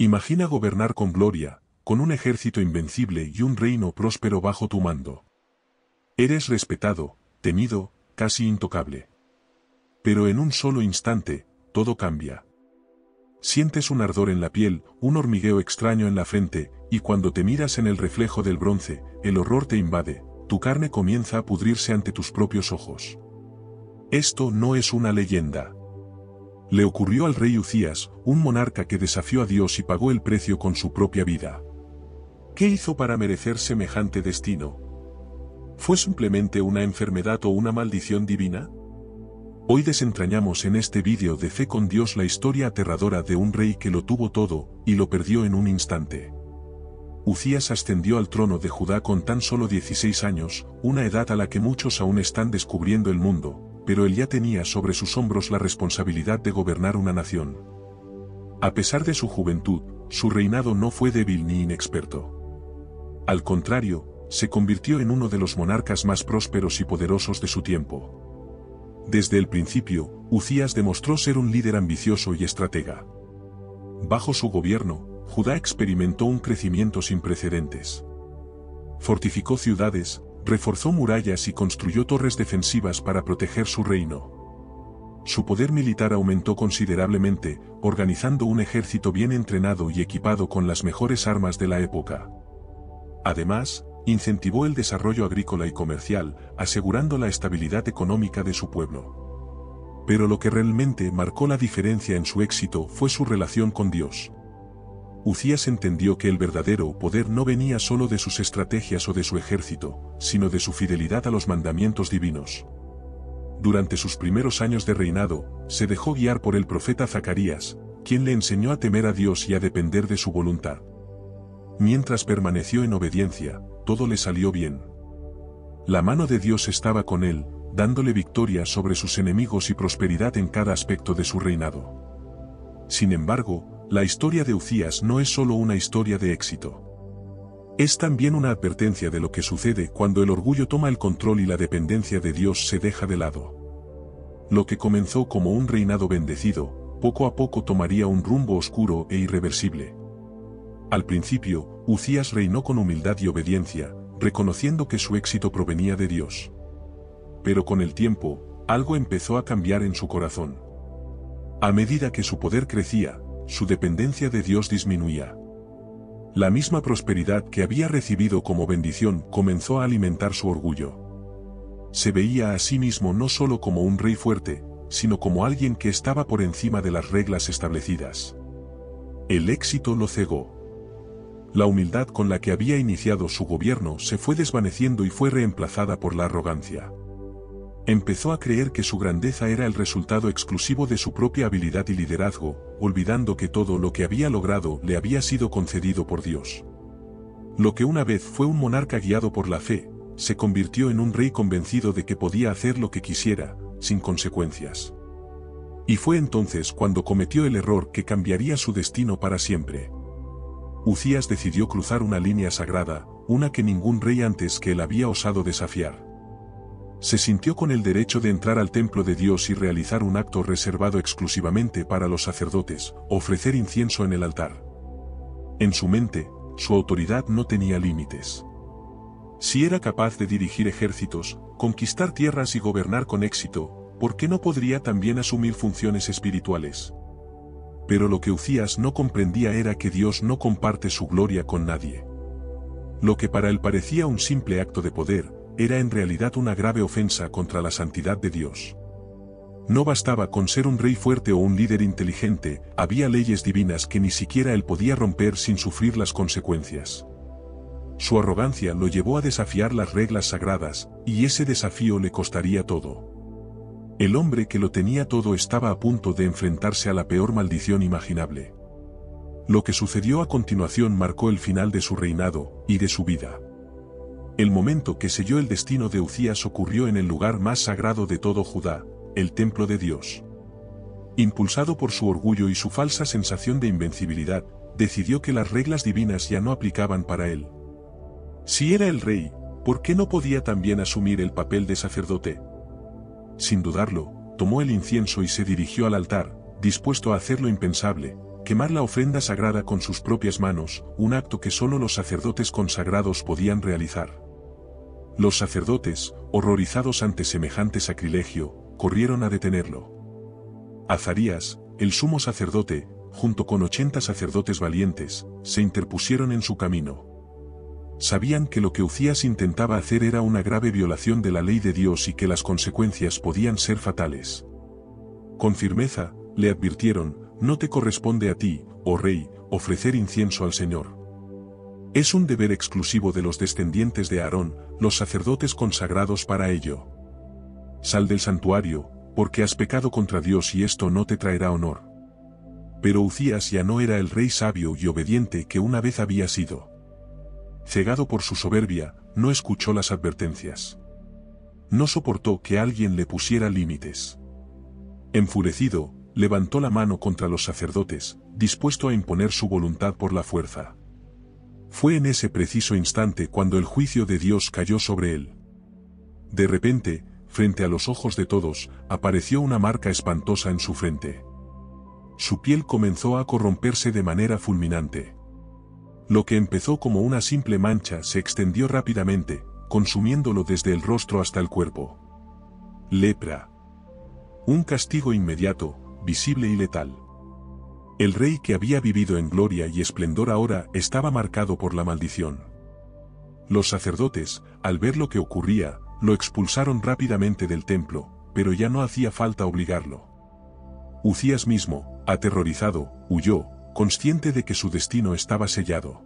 Imagina gobernar con gloria, con un ejército invencible y un reino próspero bajo tu mando. Eres respetado, temido, casi intocable. Pero en un solo instante, todo cambia. Sientes un ardor en la piel, un hormigueo extraño en la frente, y cuando te miras en el reflejo del bronce, el horror te invade, tu carne comienza a pudrirse ante tus propios ojos. Esto no es una leyenda. Le ocurrió al rey Uzías, un monarca que desafió a Dios y pagó el precio con su propia vida. ¿Qué hizo para merecer semejante destino? ¿Fue simplemente una enfermedad o una maldición divina? Hoy desentrañamos en este vídeo de Fe con Dios la historia aterradora de un rey que lo tuvo todo, y lo perdió en un instante. Uzías ascendió al trono de Judá con tan solo 16 años, una edad a la que muchos aún están descubriendo el mundo, pero él ya tenía sobre sus hombros la responsabilidad de gobernar una nación. A pesar de su juventud, su reinado no fue débil ni inexperto. Al contrario, se convirtió en uno de los monarcas más prósperos y poderosos de su tiempo. Desde el principio, Uzías demostró ser un líder ambicioso y estratega. Bajo su gobierno, Judá experimentó un crecimiento sin precedentes. Fortificó ciudades, reforzó murallas y construyó torres defensivas para proteger su reino. Su poder militar aumentó considerablemente, organizando un ejército bien entrenado y equipado con las mejores armas de la época. Además, incentivó el desarrollo agrícola y comercial, asegurando la estabilidad económica de su pueblo. Pero lo que realmente marcó la diferencia en su éxito fue su relación con Dios. Uzías entendió que el verdadero poder no venía solo de sus estrategias o de su ejército, sino de su fidelidad a los mandamientos divinos. Durante sus primeros años de reinado, se dejó guiar por el profeta Zacarías, quien le enseñó a temer a Dios y a depender de su voluntad. Mientras permaneció en obediencia, todo le salió bien. La mano de Dios estaba con él, dándole victoria sobre sus enemigos y prosperidad en cada aspecto de su reinado. Sin embargo, la historia de Uzías no es solo una historia de éxito. Es también una advertencia de lo que sucede cuando el orgullo toma el control y la dependencia de Dios se deja de lado. Lo que comenzó como un reinado bendecido, poco a poco tomaría un rumbo oscuro e irreversible. Al principio, Uzías reinó con humildad y obediencia, reconociendo que su éxito provenía de Dios. Pero con el tiempo, algo empezó a cambiar en su corazón. A medida que su poder crecía, su dependencia de Dios disminuía. La misma prosperidad que había recibido como bendición comenzó a alimentar su orgullo. Se veía a sí mismo no solo como un rey fuerte, sino como alguien que estaba por encima de las reglas establecidas. El éxito lo cegó. La humildad con la que había iniciado su gobierno se fue desvaneciendo y fue reemplazada por la arrogancia. Empezó a creer que su grandeza era el resultado exclusivo de su propia habilidad y liderazgo, olvidando que todo lo que había logrado le había sido concedido por Dios. Lo que una vez fue un monarca guiado por la fe, se convirtió en un rey convencido de que podía hacer lo que quisiera, sin consecuencias. Y fue entonces cuando cometió el error que cambiaría su destino para siempre. Uzías decidió cruzar una línea sagrada, una que ningún rey antes que él había osado desafiar. Se sintió con el derecho de entrar al templo de Dios y realizar un acto reservado exclusivamente para los sacerdotes, ofrecer incienso en el altar. En su mente, su autoridad no tenía límites. Si era capaz de dirigir ejércitos, conquistar tierras y gobernar con éxito, ¿por qué no podría también asumir funciones espirituales? Pero lo que Uzías no comprendía era que Dios no comparte su gloria con nadie. Lo que para él parecía un simple acto de poder, era en realidad una grave ofensa contra la santidad de Dios. No bastaba con ser un rey fuerte o un líder inteligente, había leyes divinas que ni siquiera él podía romper sin sufrir las consecuencias. Su arrogancia lo llevó a desafiar las reglas sagradas, y ese desafío le costaría todo. El hombre que lo tenía todo estaba a punto de enfrentarse a la peor maldición imaginable. Lo que sucedió a continuación marcó el final de su reinado, y de su vida. El momento que selló el destino de Uzías ocurrió en el lugar más sagrado de todo Judá, el templo de Dios. Impulsado por su orgullo y su falsa sensación de invencibilidad, decidió que las reglas divinas ya no aplicaban para él. Si era el rey, ¿por qué no podía también asumir el papel de sacerdote? Sin dudarlo, tomó el incienso y se dirigió al altar, dispuesto a hacer lo impensable, quemar la ofrenda sagrada con sus propias manos, un acto que solo los sacerdotes consagrados podían realizar. Los sacerdotes, horrorizados ante semejante sacrilegio, corrieron a detenerlo. Azarías, el sumo sacerdote, junto con 80 sacerdotes valientes, se interpusieron en su camino. Sabían que lo que Uzías intentaba hacer era una grave violación de la ley de Dios y que las consecuencias podían ser fatales. Con firmeza, le advirtieron: no te corresponde a ti, oh rey, ofrecer incienso al Señor. Es un deber exclusivo de los descendientes de Aarón, los sacerdotes consagrados para ello. Sal del santuario, porque has pecado contra Dios y esto no te traerá honor. Pero Uzías ya no era el rey sabio y obediente que una vez había sido. Cegado por su soberbia, no escuchó las advertencias. No soportó que alguien le pusiera límites. Enfurecido, levantó la mano contra los sacerdotes, dispuesto a imponer su voluntad por la fuerza. Fue en ese preciso instante cuando el juicio de Dios cayó sobre él. De repente, frente a los ojos de todos, apareció una marca espantosa en su frente. Su piel comenzó a corromperse de manera fulminante. Lo que empezó como una simple mancha se extendió rápidamente, consumiéndolo desde el rostro hasta el cuerpo. Lepra. Un castigo inmediato, visible y letal. El rey que había vivido en gloria y esplendor ahora estaba marcado por la maldición. Los sacerdotes, al ver lo que ocurría, lo expulsaron rápidamente del templo, pero ya no hacía falta obligarlo. Uzías mismo, aterrorizado, huyó, consciente de que su destino estaba sellado.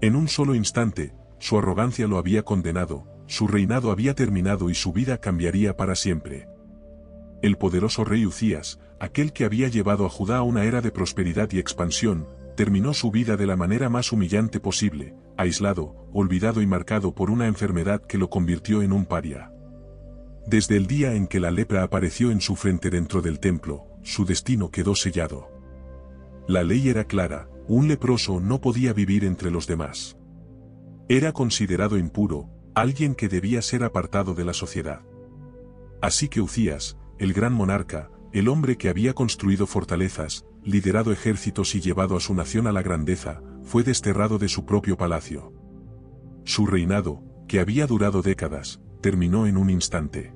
En un solo instante, su arrogancia lo había condenado, su reinado había terminado y su vida cambiaría para siempre. El poderoso rey Uzías, aquel que había llevado a Judá a una era de prosperidad y expansión, terminó su vida de la manera más humillante posible, aislado, olvidado y marcado por una enfermedad que lo convirtió en un paria. Desde el día en que la lepra apareció en su frente dentro del templo, su destino quedó sellado. La ley era clara: un leproso no podía vivir entre los demás. Era considerado impuro, alguien que debía ser apartado de la sociedad. Así que Uzías, el gran monarca, el hombre que había construido fortalezas, liderado ejércitos y llevado a su nación a la grandeza, fue desterrado de su propio palacio. Su reinado, que había durado décadas, terminó en un instante.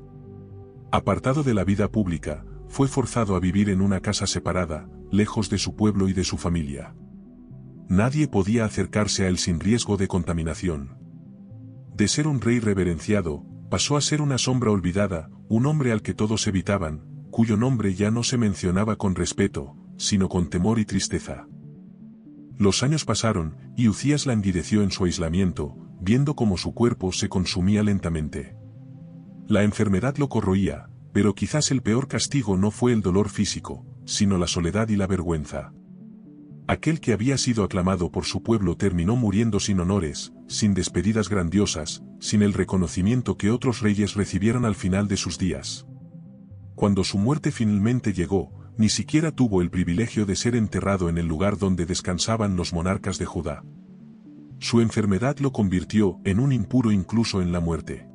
Apartado de la vida pública, fue forzado a vivir en una casa separada, lejos de su pueblo y de su familia. Nadie podía acercarse a él sin riesgo de contaminación. De ser un rey reverenciado, pasó a ser una sombra olvidada, un hombre al que todos evitaban, cuyo nombre ya no se mencionaba con respeto, sino con temor y tristeza. Los años pasaron, y Uzías languideció en su aislamiento, viendo cómo su cuerpo se consumía lentamente. La enfermedad lo corroía, pero quizás el peor castigo no fue el dolor físico, sino la soledad y la vergüenza. Aquel que había sido aclamado por su pueblo terminó muriendo sin honores, sin despedidas grandiosas, sin el reconocimiento que otros reyes recibieron al final de sus días. Cuando su muerte finalmente llegó, ni siquiera tuvo el privilegio de ser enterrado en el lugar donde descansaban los monarcas de Judá. Su enfermedad lo convirtió en un impuro incluso en la muerte.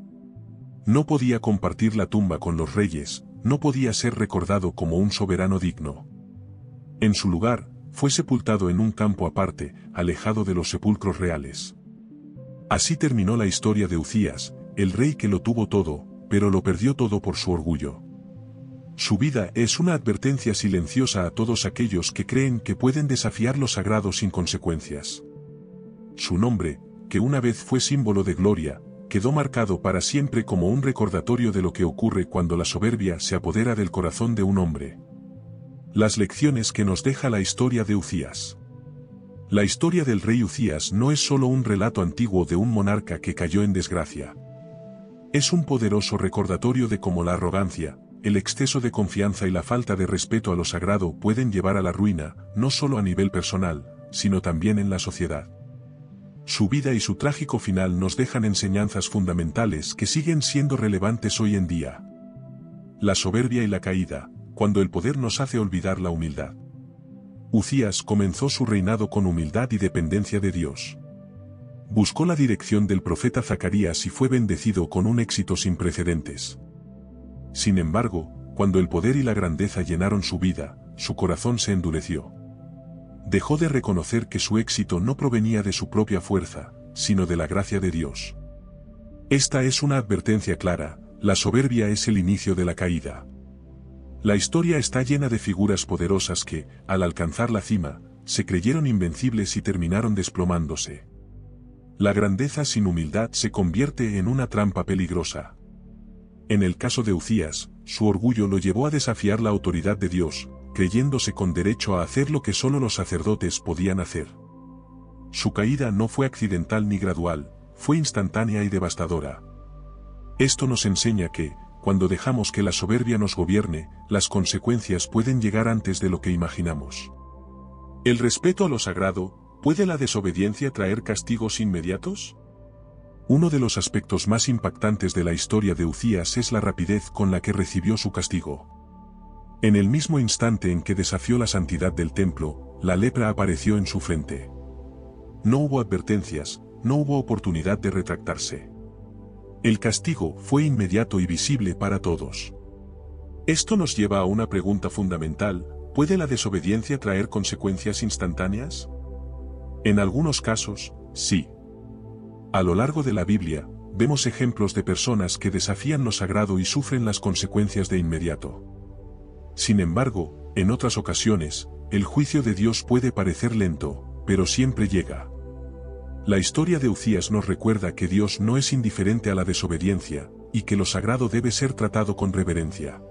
No podía compartir la tumba con los reyes, no podía ser recordado como un soberano digno. En su lugar, fue sepultado en un campo aparte, alejado de los sepulcros reales. Así terminó la historia de Uzías, el rey que lo tuvo todo, pero lo perdió todo por su orgullo. Su vida es una advertencia silenciosa a todos aquellos que creen que pueden desafiar lo sagrado sin consecuencias. Su nombre, que una vez fue símbolo de gloria, quedó marcado para siempre como un recordatorio de lo que ocurre cuando la soberbia se apodera del corazón de un hombre. Las lecciones que nos deja la historia de Uzías. La historia del rey Uzías no es solo un relato antiguo de un monarca que cayó en desgracia. Es un poderoso recordatorio de cómo la arrogancia, el exceso de confianza y la falta de respeto a lo sagrado pueden llevar a la ruina, no solo a nivel personal, sino también en la sociedad. Su vida y su trágico final nos dejan enseñanzas fundamentales que siguen siendo relevantes hoy en día. La soberbia y la caída, cuando el poder nos hace olvidar la humildad. Uzías comenzó su reinado con humildad y dependencia de Dios. Buscó la dirección del profeta Zacarías y fue bendecido con un éxito sin precedentes. Sin embargo, cuando el poder y la grandeza llenaron su vida, su corazón se endureció. dejó de reconocer que su éxito no provenía de su propia fuerza, sino de la gracia de Dios. Esta es una advertencia clara: la soberbia es el inicio de la caída. La historia está llena de figuras poderosas que, al alcanzar la cima, se creyeron invencibles y terminaron desplomándose. La grandeza sin humildad se convierte en una trampa peligrosa. En el caso de Uzías, su orgullo lo llevó a desafiar la autoridad de Dios, creyéndose con derecho a hacer lo que solo los sacerdotes podían hacer. Su caída no fue accidental ni gradual, fue instantánea y devastadora. Esto nos enseña que, cuando dejamos que la soberbia nos gobierne, las consecuencias pueden llegar antes de lo que imaginamos. ¿El respeto a lo sagrado, puede la desobediencia traer castigos inmediatos? Uno de los aspectos más impactantes de la historia de Uzías es la rapidez con la que recibió su castigo. En el mismo instante en que desafió la santidad del templo, la lepra apareció en su frente. No hubo advertencias, no hubo oportunidad de retractarse. El castigo fue inmediato y visible para todos. Esto nos lleva a una pregunta fundamental: ¿puede la desobediencia traer consecuencias instantáneas? En algunos casos, sí. A lo largo de la Biblia, vemos ejemplos de personas que desafían lo sagrado y sufren las consecuencias de inmediato. Sin embargo, en otras ocasiones, el juicio de Dios puede parecer lento, pero siempre llega. La historia de Uzías nos recuerda que Dios no es indiferente a la desobediencia, y que lo sagrado debe ser tratado con reverencia.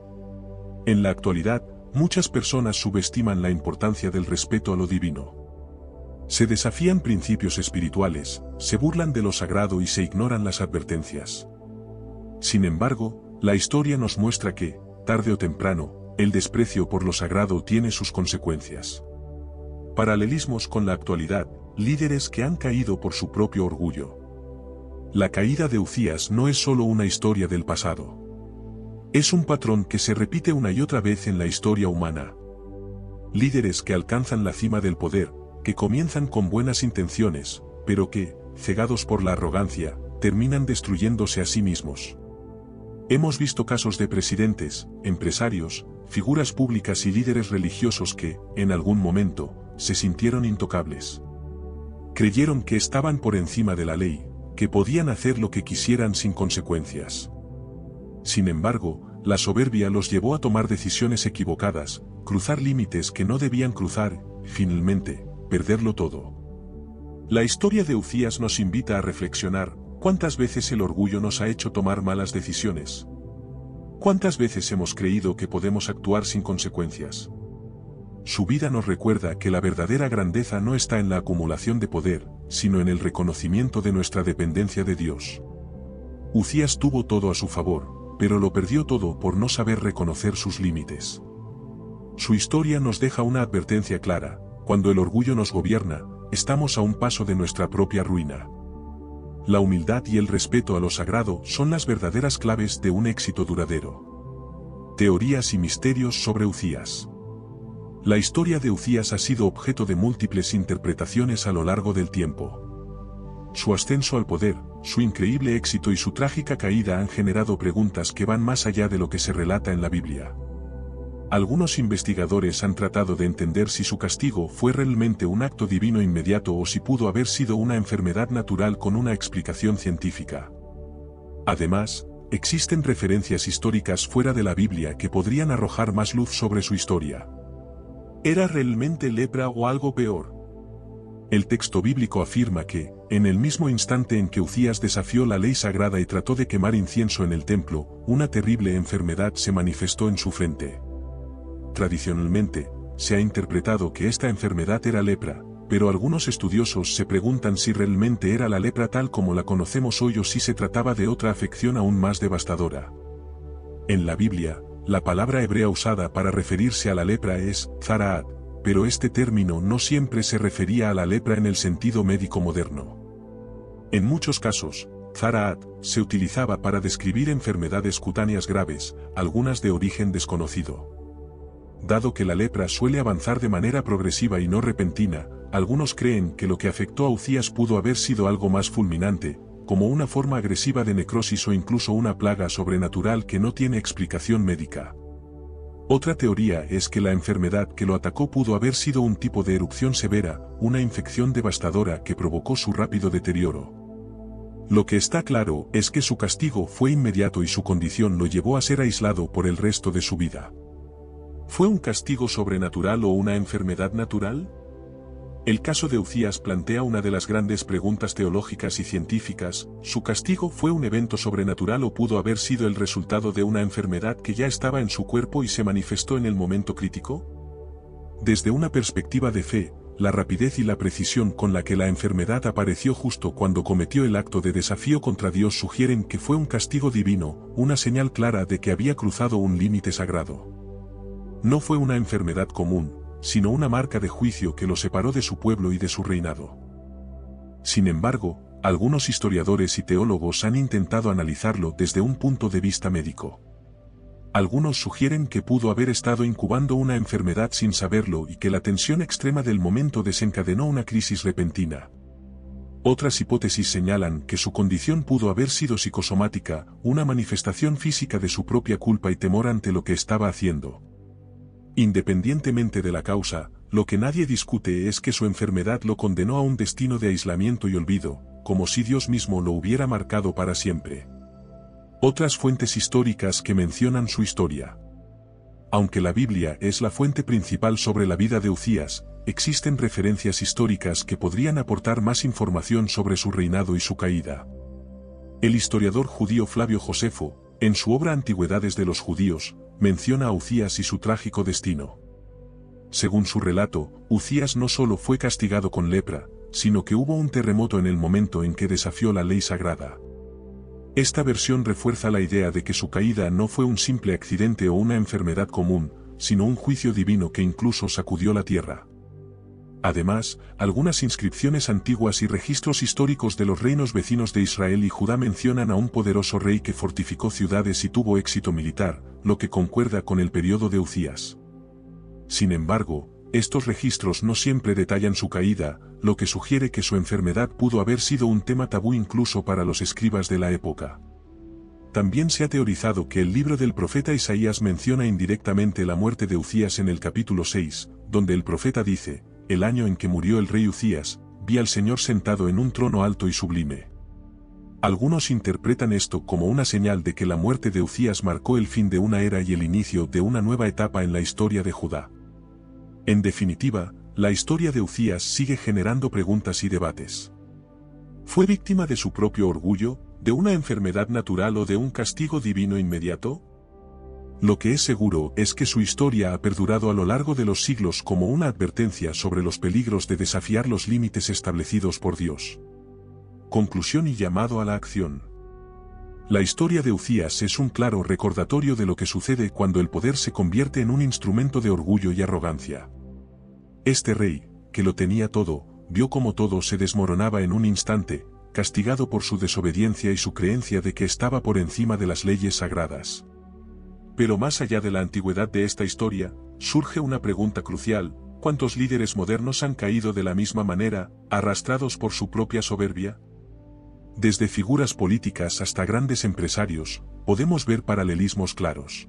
En la actualidad, muchas personas subestiman la importancia del respeto a lo divino. Se desafían principios espirituales, se burlan de lo sagrado y se ignoran las advertencias. Sin embargo, la historia nos muestra que, tarde o temprano, el desprecio por lo sagrado tiene sus consecuencias. Paralelismos con la actualidad: líderes que han caído por su propio orgullo. La caída de Uzías no es solo una historia del pasado. Es un patrón que se repite una y otra vez en la historia humana. Líderes que alcanzan la cima del poder, que comienzan con buenas intenciones, pero que, cegados por la arrogancia, terminan destruyéndose a sí mismos. Hemos visto casos de presidentes, empresarios, figuras públicas y líderes religiosos que, en algún momento, se sintieron intocables. Creyeron que estaban por encima de la ley, que podían hacer lo que quisieran sin consecuencias. Sin embargo, la soberbia los llevó a tomar decisiones equivocadas, cruzar límites que no debían cruzar, y, finalmente, perderlo todo. La historia de Uzías nos invita a reflexionar: ¿cuántas veces el orgullo nos ha hecho tomar malas decisiones? ¿Cuántas veces hemos creído que podemos actuar sin consecuencias? Su vida nos recuerda que la verdadera grandeza no está en la acumulación de poder, sino en el reconocimiento de nuestra dependencia de Dios. Uzías tuvo todo a su favor, pero lo perdió todo por no saber reconocer sus límites. Su historia nos deja una advertencia clara: cuando el orgullo nos gobierna, estamos a un paso de nuestra propia ruina. La humildad y el respeto a lo sagrado son las verdaderas claves de un éxito duradero. Teorías y misterios sobre Uzías. La historia de Uzías ha sido objeto de múltiples interpretaciones a lo largo del tiempo. Su ascenso al poder, su increíble éxito y su trágica caída han generado preguntas que van más allá de lo que se relata en la Biblia. Algunos investigadores han tratado de entender si su castigo fue realmente un acto divino inmediato o si pudo haber sido una enfermedad natural con una explicación científica. Además, existen referencias históricas fuera de la Biblia que podrían arrojar más luz sobre su historia. ¿Era realmente lepra o algo peor? El texto bíblico afirma que, en el mismo instante en que Uzías desafió la ley sagrada y trató de quemar incienso en el templo, una terrible enfermedad se manifestó en su frente. Tradicionalmente, se ha interpretado que esta enfermedad era lepra, pero algunos estudiosos se preguntan si realmente era la lepra tal como la conocemos hoy o si se trataba de otra afección aún más devastadora. En la Biblia, la palabra hebrea usada para referirse a la lepra es zaraat, pero este término no siempre se refería a la lepra en el sentido médico moderno. En muchos casos, zaraat se utilizaba para describir enfermedades cutáneas graves, algunas de origen desconocido. Dado que la lepra suele avanzar de manera progresiva y no repentina, algunos creen que lo que afectó a Uzías pudo haber sido algo más fulminante, como una forma agresiva de necrosis o incluso una plaga sobrenatural que no tiene explicación médica. Otra teoría es que la enfermedad que lo atacó pudo haber sido un tipo de erupción severa, una infección devastadora que provocó su rápido deterioro. Lo que está claro es que su castigo fue inmediato y su condición lo llevó a ser aislado por el resto de su vida. ¿Fue un castigo sobrenatural o una enfermedad natural? El caso de Ucías plantea una de las grandes preguntas teológicas y científicas: ¿su castigo fue un evento sobrenatural o pudo haber sido el resultado de una enfermedad que ya estaba en su cuerpo y se manifestó en el momento crítico? Desde una perspectiva de fe, la rapidez y la precisión con la que la enfermedad apareció justo cuando cometió el acto de desafío contra Dios sugieren que fue un castigo divino, una señal clara de que había cruzado un límite sagrado. No fue una enfermedad común, sino una marca de juicio que lo separó de su pueblo y de su reinado. Sin embargo, algunos historiadores y teólogos han intentado analizarlo desde un punto de vista médico. Algunos sugieren que pudo haber estado incubando una enfermedad sin saberlo y que la tensión extrema del momento desencadenó una crisis repentina. Otras hipótesis señalan que su condición pudo haber sido psicosomática, una manifestación física de su propia culpa y temor ante lo que estaba haciendo. Independientemente de la causa, lo que nadie discute es que su enfermedad lo condenó a un destino de aislamiento y olvido, como si Dios mismo lo hubiera marcado para siempre. Otras fuentes históricas que mencionan su historia. Aunque la Biblia es la fuente principal sobre la vida de Ucías, existen referencias históricas que podrían aportar más información sobre su reinado y su caída. El historiador judío Flavio Josefo, en su obra Antigüedades de los Judíos, menciona a Ucías y su trágico destino. Según su relato, Ucías no solo fue castigado con lepra, sino que hubo un terremoto en el momento en que desafió la ley sagrada. Esta versión refuerza la idea de que su caída no fue un simple accidente o una enfermedad común, sino un juicio divino que incluso sacudió la tierra. Además, algunas inscripciones antiguas y registros históricos de los reinos vecinos de Israel y Judá mencionan a un poderoso rey que fortificó ciudades y tuvo éxito militar, lo que concuerda con el periodo de Ucías. Sin embargo, estos registros no siempre detallan su caída, lo que sugiere que su enfermedad pudo haber sido un tema tabú incluso para los escribas de la época. También se ha teorizado que el libro del profeta Isaías menciona indirectamente la muerte de Ucías en el capítulo 6, donde el profeta dice: «El año en que murió el rey Ucías, vi al Señor sentado en un trono alto y sublime». Algunos interpretan esto como una señal de que la muerte de Ucías marcó el fin de una era y el inicio de una nueva etapa en la historia de Judá. En definitiva, la historia de Ucías sigue generando preguntas y debates. ¿Fue víctima de su propio orgullo, de una enfermedad natural o de un castigo divino inmediato? Lo que es seguro es que su historia ha perdurado a lo largo de los siglos como una advertencia sobre los peligros de desafiar los límites establecidos por Dios. Conclusión y llamado a la acción. La historia de Ucías es un claro recordatorio de lo que sucede cuando el poder se convierte en un instrumento de orgullo y arrogancia. Este rey, que lo tenía todo, vio cómo todo se desmoronaba en un instante, castigado por su desobediencia y su creencia de que estaba por encima de las leyes sagradas. Pero más allá de la antigüedad de esta historia, surge una pregunta crucial: ¿cuántos líderes modernos han caído de la misma manera, arrastrados por su propia soberbia? Desde figuras políticas hasta grandes empresarios, podemos ver paralelismos claros.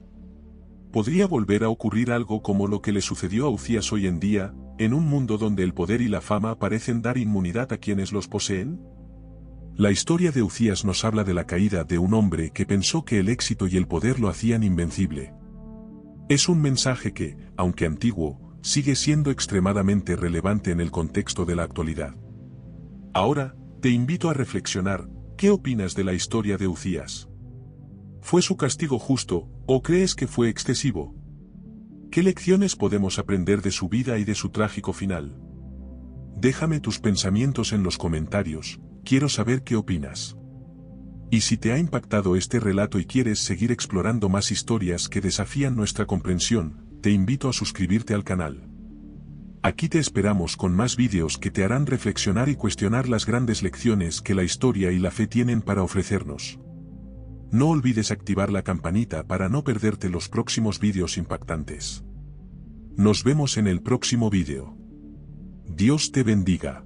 ¿Podría volver a ocurrir algo como lo que le sucedió a Ucías hoy en día, en un mundo donde el poder y la fama parecen dar inmunidad a quienes los poseen? La historia de Ucías nos habla de la caída de un hombre que pensó que el éxito y el poder lo hacían invencible. Es un mensaje que, aunque antiguo, sigue siendo extremadamente relevante en el contexto de la actualidad. Ahora, te invito a reflexionar: ¿qué opinas de la historia de Ucías? ¿Fue su castigo justo, o crees que fue excesivo? ¿Qué lecciones podemos aprender de su vida y de su trágico final? Déjame tus pensamientos en los comentarios, quiero saber qué opinas. Y si te ha impactado este relato y quieres seguir explorando más historias que desafían nuestra comprensión, te invito a suscribirte al canal. Aquí te esperamos con más vídeos que te harán reflexionar y cuestionar las grandes lecciones que la historia y la fe tienen para ofrecernos. No olvides activar la campanita para no perderte los próximos vídeos impactantes. Nos vemos en el próximo vídeo. Dios te bendiga.